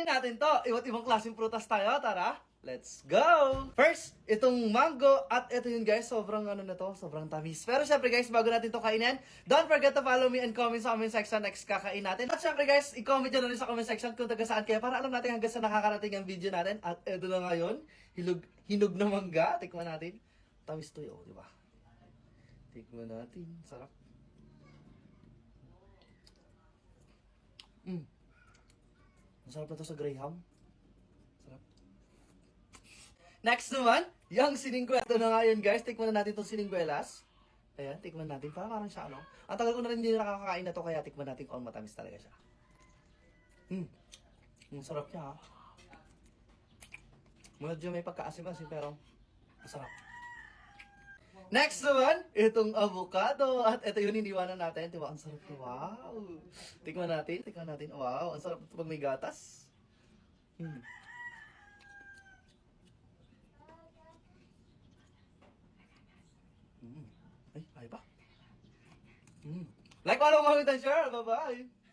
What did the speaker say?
Try natin to. Iba't ibang klaseng prutas tayo. Tara, let's go! First, itong mango. At ito yun guys, sobrang ano na to, sobrang tamis. Pero syempre guys, bago natin to kainin, don't forget to follow me and comment sa comment section next kakain natin. At syempre guys, i-comment nyo na rin sa comment section kung taga saan kayo para alam natin hanggang sa nakakarating ang video natin. At ito na ngayon, hinog na mangga. Tikman natin. Tamis to yun, di ba? Tikman natin. Sarap. Masarap na to sa Graham. Sarap. Next naman, yung siningkwela. Ito na nga yun guys. Tikman na natin itong siningkwelas. Ayan, tikman natin. Parang siya ano. Ang tagal ko na rin hindi nakakakain na to kaya tikman natin kung matamis talaga siya. Ang sarap niya ha. Medyo may pagkaasim-asim pero masarap. Next naman, itong avocado. At ito yun, iniwanan natin. Diba? Ang sarap. Wow! Tikman natin. Wow! Ang sarap pag may gatas. Ay pa. Like, follow, comment, and share. Bye-bye!